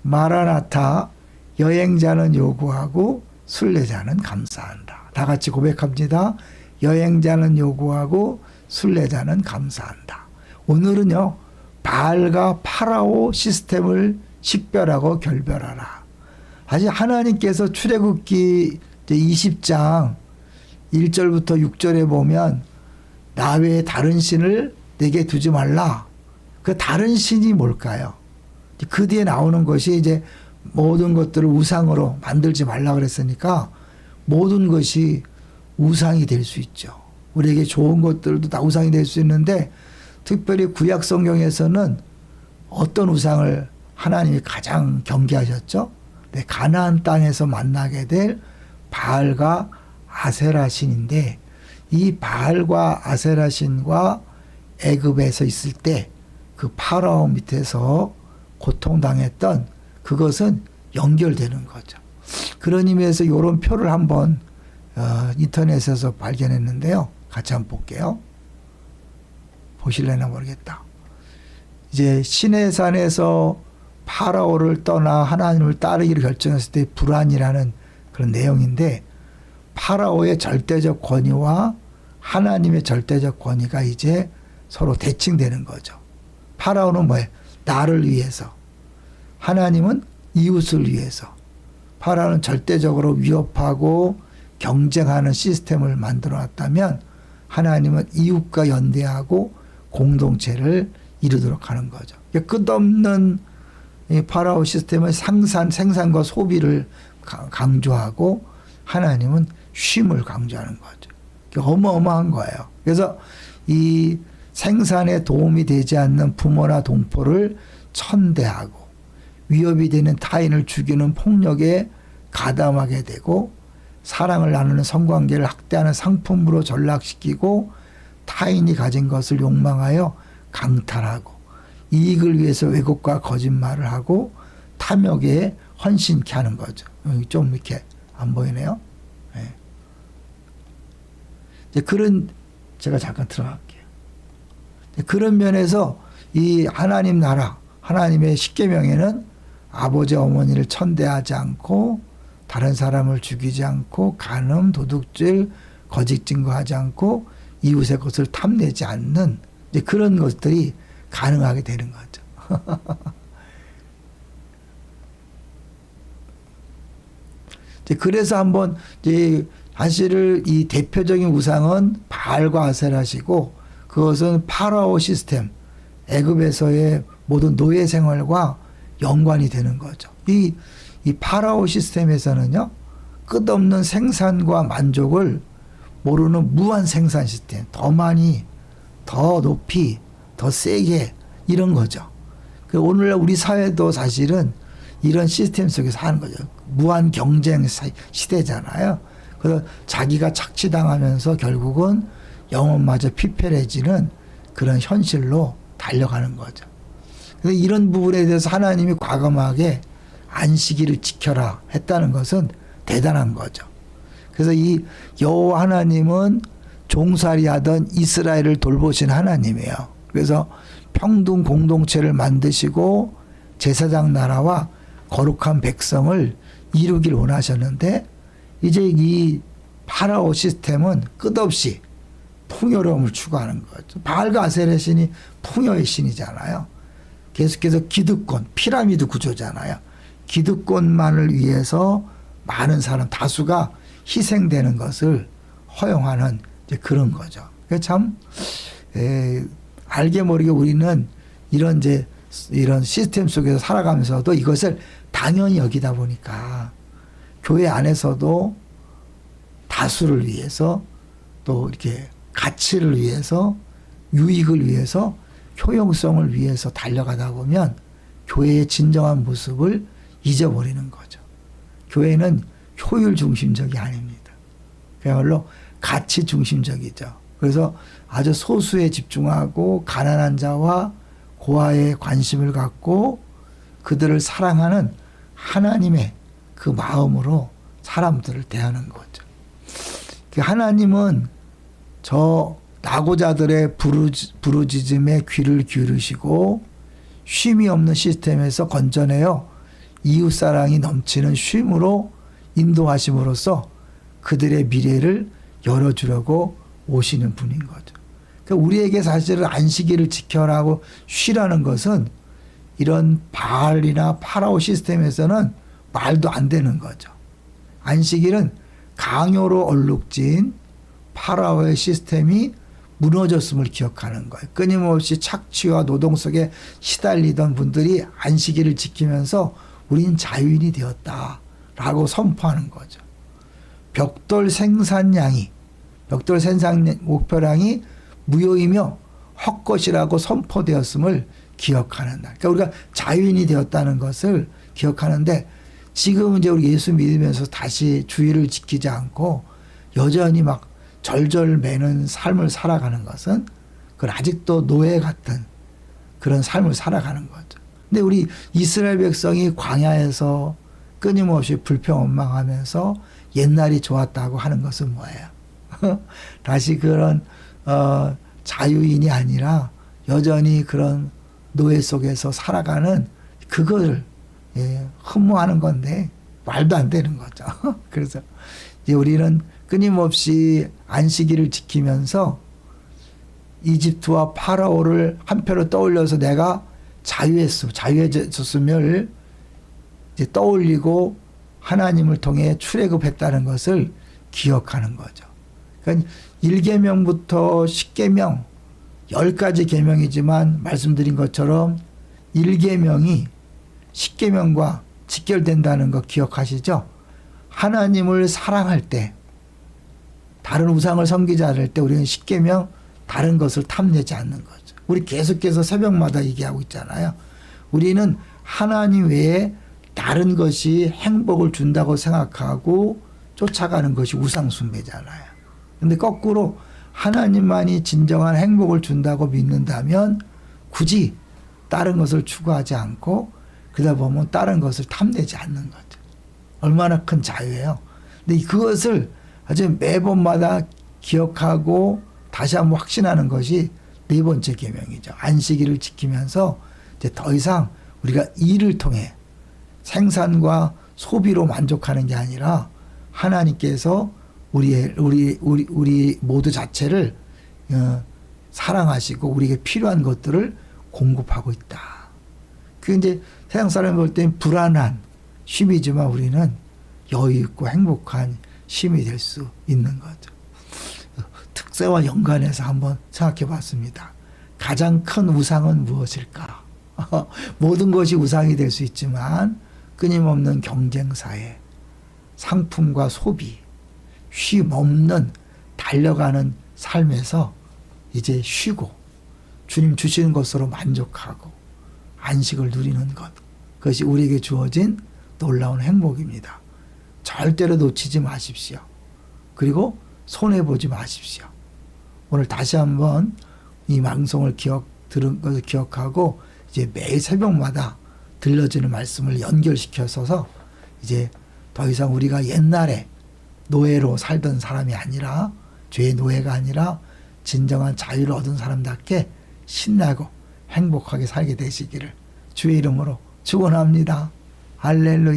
마라나타, 여행자는 요구하고 순례자는 감사한다. 다 같이 고백합니다. 여행자는 요구하고 순례자는 감사한다. 오늘은요, 바알과 파라오 시스템을 식별하고 결별하라. 사실 하나님께서 출애굽기 20장 1절부터 6절에 보면 나 외에 다른 신을 내게 두지 말라. 그 다른 신이 뭘까요? 그 뒤에 나오는 것이 이제 모든 것들을 우상으로 만들지 말라 그랬으니까 모든 것이 우상이 될 수 있죠. 우리에게 좋은 것들도 다 우상이 될 수 있는데 특별히 구약 성경에서는 어떤 우상을 하나님이 가장 경계하셨죠? 네, 가나안 땅에서 만나게 될 바알과 아세라 신인데 이 바알과 아세라 신과 애굽에서 있을 때 그 파라오 밑에서 고통당했던 그것은 연결되는 거죠. 그런 의미에서 이런 표를 한번 인터넷에서 발견했는데요. 같이 한번 볼게요. 보실래나 모르겠다. 이제 시내산에서 파라오를 떠나 하나님을 따르기로 결정했을 때 불안이라는 그런 내용인데 파라오의 절대적 권위와 하나님의 절대적 권위가 이제 서로 대칭되는 거죠. 파라오는 뭐예요? 나를 위해서. 하나님은 이웃을 위해서. 파라오는 절대적으로 위협하고 경쟁하는 시스템을 만들어 놨다면 하나님은 이웃과 연대하고 공동체를 이루도록 하는 거죠. 끝없는 이 파라오 시스템은 생산과 소비를 강조하고 하나님은 쉼을 강조하는 거죠. 어마어마한 거예요. 그래서 이 생산에 도움이 되지 않는 부모나 동포를 천대하고 위협이 되는 타인을 죽이는 폭력에 가담하게 되고 사랑을 나누는 성관계를 학대하는 상품으로 전락시키고 타인이 가진 것을 욕망하여 강탈하고 이익을 위해서 왜곡과 거짓말을 하고 탐욕에 헌신케 하는 거죠. 좀 이렇게 안 보이네요. 네. 이제 제가 잠깐 들어갈게요. 그런 면에서 이 하나님 나라, 하나님의 십계명에는 아버지 어머니를 천대하지 않고 다른 사람을 죽이지 않고 간음, 도둑질, 거짓 증거하지 않고 이웃의 것을 탐내지 않는 이제 그런 것들이 가능하게 되는 거죠. 그래서 한번 이제 사실 이 대표적인 우상은 바알과 아세라시고 그것은 파라오 시스템, 애굽에서의 모든 노예 생활과 연관이 되는 거죠. 이 파라오 시스템에서는요, 끝없는 생산과 만족을 모르는 무한 생산 시스템, 더 많이, 더 높이, 더 세게 이런 거죠. 오늘날 우리 사회도 사실은 이런 시스템 속에서 하는 거죠. 무한 경쟁 시대잖아요. 그래서 자기가 착취당하면서 결국은 영혼마저 피폐해지는 그런 현실로 달려가는 거죠. 그래서 이런 부분에 대해서 하나님이 과감하게 안식일을 지켜라 했다는 것은 대단한 거죠. 그래서 이 여호와 하나님은 종살이하던 이스라엘을 돌보신 하나님이에요. 그래서 평등 공동체를 만드시고 제사장 나라와 거룩한 백성을 이루길 원하셨는데 이제 이 파라오 시스템은 끝없이 풍요로움을 추구하는 거죠. 바알과 아세라 신이 풍요의 신이잖아요. 계속해서 기득권, 피라미드 구조잖아요. 기득권만을 위해서 많은 사람, 다수가 희생되는 것을 허용하는 이제 그런 거죠. 참, 알게 모르게 우리는 이런 시스템 속에서 살아가면서도 이것을 당연히 여기다 보니까 교회 안에서도 다수를 위해서 또 이렇게 가치를 위해서 유익을 위해서 효용성을 위해서 달려가다 보면 교회의 진정한 모습을 잊어버리는 거죠. 교회는 효율 중심적이 아닙니다. 그야말로 가치 중심적이죠. 그래서 아주 소수에 집중하고 가난한 자와 고아에 관심을 갖고 그들을 사랑하는 하나님의 그 마음으로 사람들을 대하는 거죠. 하나님은 저 낙오자들의 부르짖음에 귀를 기울이시고 쉼이 없는 시스템에서 건져내어 이웃사랑이 넘치는 쉼으로 인도하심으로써 그들의 미래를 열어주려고 오시는 분인 거죠. 그러니까 우리에게 사실은 안식일을 지켜라고 쉬라는 것은 이런 바알이나 파라오 시스템에서는 말도 안 되는 거죠. 안식일은 강요로 얼룩진 파라오의 시스템이 무너졌음을 기억하는 거예요. 끊임없이 착취와 노동 속에 시달리던 분들이 안식일을 지키면서 우린 자유인이 되었다라고 선포하는 거죠. 벽돌 생산 목표량이 무효이며 헛것이라고 선포되었음을 기억하는 날. 그러니까 우리가 자유인이 되었다는 것을 기억하는데 지금 이제 우리 예수 믿으면서 다시 주의를 지키지 않고 여전히 막 절절 매는 삶을 살아가는 것은 그건 아직도 노예 같은 그런 삶을 살아가는 거죠. 근데 우리 이스라엘 백성이 광야에서 끊임없이 불평원망하면서 옛날이 좋았다고 하는 것은 뭐예요? 다시 그런 자유인이 아니라 여전히 그런 노예 속에서 살아가는 그걸 흠모하는 건데 말도 안 되는 거죠. 그래서 이제 우리는 끊임없이 안식일을 지키면서 이집트와 파라오를 한편으로 떠올려서 내가 자유해졌음을 이제 떠올리고 하나님을 통해 출애굽했다는 것을 기억하는 거죠. 그러니까 1계명부터 10계명 10가지 계명이지만 말씀드린 것처럼 1계명이 10계명과 직결된다는 거 기억하시죠? 하나님을 사랑할 때 다른 우상을 섬기지 않을 때 우리는 10계명 다른 것을 탐내지 않는 거죠. 우리 계속해서 새벽마다 얘기하고 있잖아요. 우리는 하나님 외에 다른 것이 행복을 준다고 생각하고 쫓아가는 것이 우상 숭배잖아요. 근데 거꾸로 하나님만이 진정한 행복을 준다고 믿는다면 굳이 다른 것을 추구하지 않고 그러다 보면 다른 것을 탐내지 않는 거죠. 얼마나 큰 자유예요. 근데 그것을 아주 매번마다 기억하고 다시 한번 확신하는 것이 네 번째 계명이죠. 안식일을 지키면서 이제 더 이상 우리가 일을 통해 생산과 소비로 만족하는 게 아니라 하나님께서 우리 모두 자체를 사랑하시고 우리에게 필요한 것들을 공급하고 있다. 그 이제 세상 사람이 볼 땐 불안한 쉼이지만 우리는 여유 있고 행복한 쉼이 될 수 있는 거죠. 특세와 연관해서 한번 생각해 봤습니다. 가장 큰 우상은 무엇일까? 모든 것이 우상이 될 수 있지만 끊임없는 경쟁사회, 상품과 소비, 쉼 없는 달려가는 삶에서 이제 쉬고 주님 주시는 것으로 만족하고 안식을 누리는 것, 그것이 우리에게 주어진 놀라운 행복입니다. 절대로 놓치지 마십시오. 그리고 손해보지 마십시오. 오늘 다시 한번 이 방송을 들은 것을 기억하고 이제 매일 새벽마다 들려지는 말씀을 연결시켜서 이제 더 이상 우리가 옛날에 노예로 살던 사람이 아니라 죄의 노예가 아니라 진정한 자유를 얻은 사람답게 신나고 행복하게 살게 되시기를 주의 이름으로 축원합니다. 할렐루야.